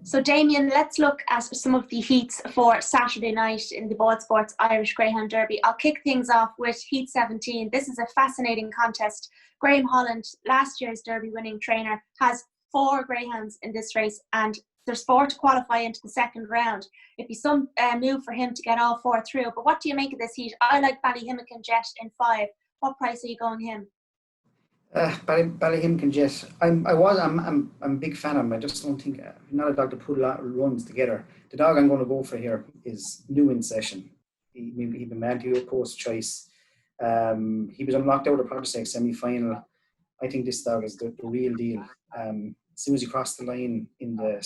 So Damien, let's look at some of the heats for Saturday night in the BoyleSports Irish Greyhound Derby. I'll kick things off with Heat 17. This is a fascinating contest. Graham Holland, last year's Derby winning trainer, has 4 greyhounds in this race, and there's 4 to qualify into the second round. It'd be some move for him to get all 4 through. But what do you make of this heat? I like Ballyhimmakin Jet in 5. What price are you going him? Ballyhimmakin Jet. I'm a big fan of him. I just don't think not a dog to put a lot of runs together. The dog I'm going to go for here is New In Session. He's been man to your post choice. He was unlocked out of the Protestant semi-final. I think this dog is the real deal. As soon as he crossed the line in the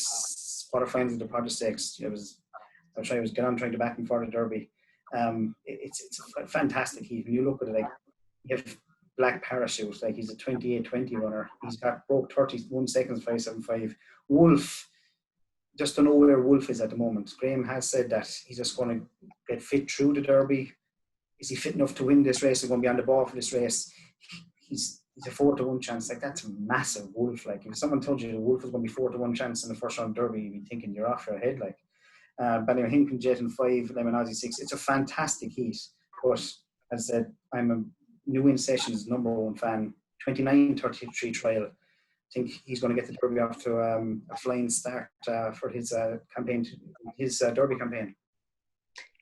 quarterfinals of the Protestants, I was getting on trying to back him for the Derby. It's a fantastic heat. When you look at it, like you have Black Parachute, like he's a 28-20 runner. He's got broke 31 seconds, 5.75. Wolf, just don't know where Wolf is at the moment. Graham has said that he's just going to get fit through the Derby. Is he fit enough to win this race? He's going to be on the ball for this race. He's a 4-1 chance. Like, that's a massive Wolf. Like, if someone told you the Wolf was going to be 4-1 chance in the first round Derby, you'd be thinking you're off your head. Like, Ballyhimmakin Jet in 5, Lemon Aussie 6. It's a fantastic heat. But as I said, I'm a New In Sessions #1 fan. 29.33 trial. I think he's going to get the Derby off to a flying start for his campaign, his Derby campaign.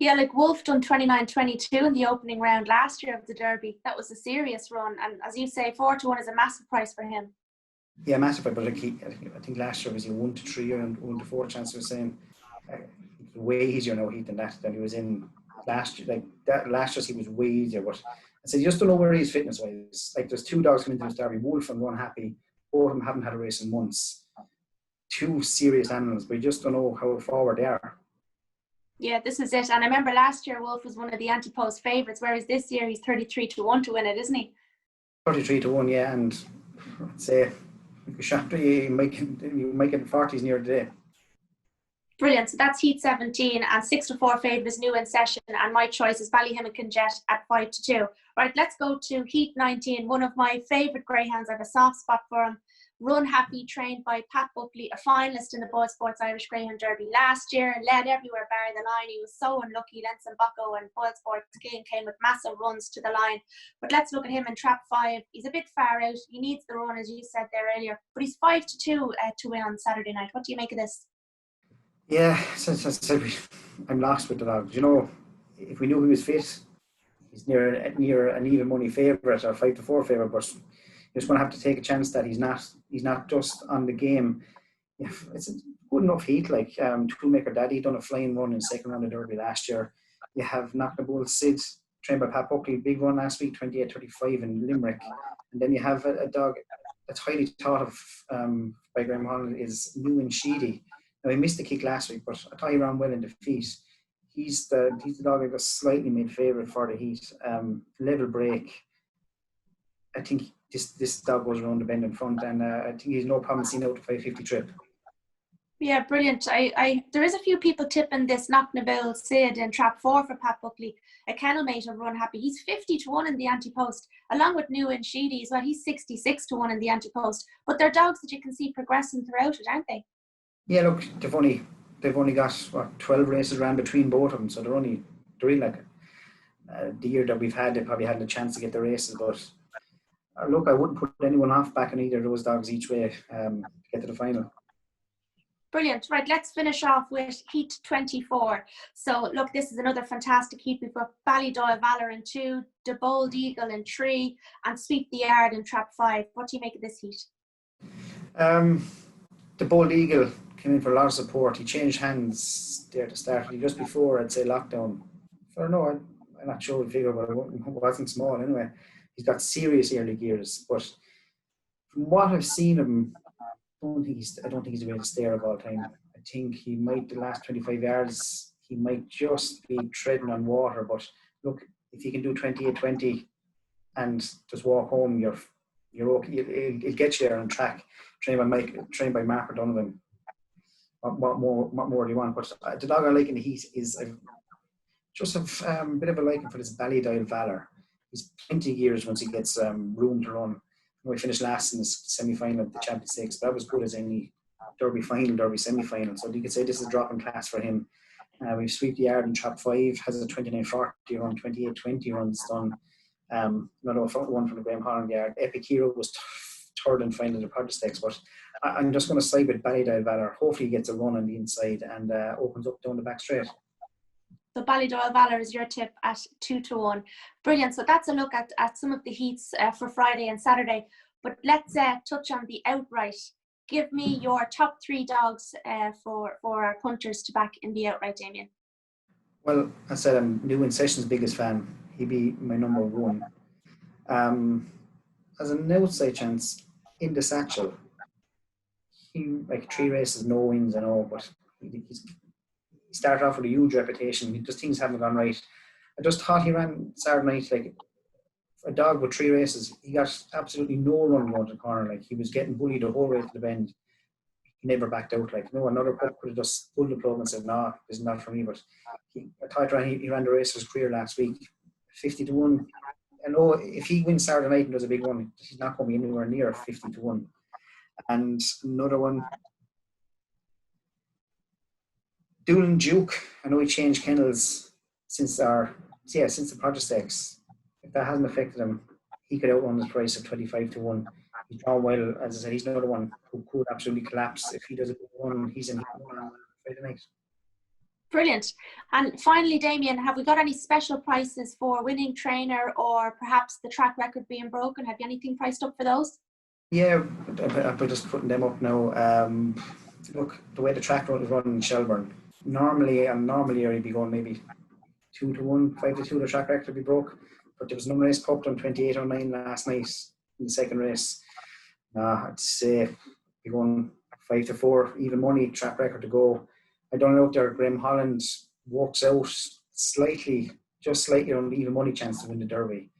Yeah, like Wolf done 29.22 in the opening round last year of the Derby. That was a serious run, and as you say, 4-1 is a massive price for him. Yeah, massive price. But I think last year was a 1-3 and 1-4 chance. We're saying way easier now heat than he was in last year. Like that last year, he was way easier. But I said, you just don't know where he is fitness wise. Like there's 2 dogs coming into this Derby. Wolf and One Happy. Both of them haven't had a race in months. 2 serious animals, but you just don't know how forward they are. Yeah, this is it. And I remember last year Wolf was one of the anti-post favourites, whereas this year he's 33-1 to win it, isn't he? 33-1, yeah, and I'd say you might get the 40s near the day. Brilliant. So that's Heat 17, and 6-4 favourite is New In Session, and my choice is Ballyhimmakin Jet at 5-2. Right, let's go to Heat 19. One of my favourite greyhounds. I have a soft spot for him. Run Happy, trained by Pat Buckley, a finalist in the BoyleSports Irish Greyhound Derby last year, led everywhere bar the line. He was so unlucky. Lenson Bucko and BoyleSports came with massive runs to the line. But let's look at him in trap 5. He's a bit far out. He needs the run, as you said there earlier. But he's 5-2 to win on Saturday night. What do you make of this? Yeah, I'm lost with the dog. You know, if we knew he was fit, he's near an even money favourite or 5-4 favourite, but you're just going to have to take a chance that he's not just on the game. Yeah, it's a good enough heat. Like Toolmaker Daddy done a flying run in second round of Derby last year. You have Knocknabull Sid, trained by Pat Buckley, big run last week, 28.35 in Limerick. And then you have a dog that's highly thought of by Graham Holland is New In Sheedy. Now, he missed the kick last week, but I thought he ran well in defeat. He's the dog I got slightly made favourite for the heat. Level break. I think this dog goes around the bend in front, and I think he's no problem seeing out the 550 trip. Yeah, brilliant. There is a few people tipping this Knocknabull Sid in trap 4 for Pat Buckley, a kennel mate of Run Happy. He's 50-1 in the anti-post, along with New In Sheedy as well. He's 66-1 in the anti-post. But they're dogs that you can see progressing throughout it, aren't they? Yeah, look, they've only got 12 races ran between both of them, so they're in like the year that we've had, they probably hadn't a chance to get the races. But look, I wouldn't put anyone off backing either of those dogs each way to get to the final. Brilliant. Right, let's finish off with Heat 24. So, look, this is another fantastic heat. We've got Ballydoyle Valor in 2, the Bold Eagle in 3, and Sweep the Yard in trap 5. What do you make of this heat? The Bold Eagle came in for a lot of support. He changed hands there to start. Just before, I'd say, lockdown. I'm not sure the figure, but it wasn't small anyway. He's got serious early gears. But from what I've seen of him, I don't think he's the greatest stayer of all time. I think he might, the last 25 yards, he might just be treading on water. But look, if he can do 28-20 and just walk home, you're okay. He'll get you there on track. Trained by Mark Donovan. What more do you want? But the dog I like in the heat is just a bit of a liking for this Ballydoyle Valor. He's plenty of years once he gets room to run. We finished last in the semi-final of the Champions Six, but that was good as any Derby final, Derby semi-final. So you could say this is dropping class for him. We've Sweep the Yard in Trap 5, has a 29-40 run, 28-20 runs done. Another one from the Graham Holland Yard. Epic Hero was third and final the Project Stakes, but I'm just going to side with Ballydoyle Valor. Hopefully he gets a run on the inside and opens up down the back straight. So Ballydoyle Valor is your tip at 2-1. Brilliant. So that's a look at some of the heats for Friday and Saturday. But let's touch on the outright. Give me your top 3 dogs for our punters to back in the outright, Damien. Well, I said I'm New In Session's biggest fan. He'd be my number 1. As an outside chance, In the Satchel. He, like 3 races, no wins and all, but he started off with a huge reputation. Just things haven't gone right. I just thought he ran Saturday night like a dog with 3 races. He got absolutely no run going to the corner. Like he was getting bullied the whole way to the bend. He never backed out. Like another pup could have just pulled the plug and said, "No, this is not for me." But I thought he ran the race of his career last week, 50-1. I know if he wins Saturday night and does a big one, he's not going to be anywhere near 50-1. And another one, Doolin Duke. I know he changed kennels since the Project Stakes. If that hasn't affected him, he could outrun his price of 25-1. He's drawn well. As I said, he's another one who could absolutely collapse if he does a good one. He's in on Friday night. Brilliant. And finally, Damien, have we got any special prices for winning trainer or perhaps the track record being broken? Have you anything priced up for those? Yeah, I'm just putting them up now. Look, the way the track run is running in Shelburne, normally I'd be going maybe 2-1, 5-2. The track record be broke, but there was no race pumped on 28-9 last night in the second race. I'd say be going 5-4, even money track record to go. I don't know if Graham Holland works out just slightly on the even money chance to win the Derby.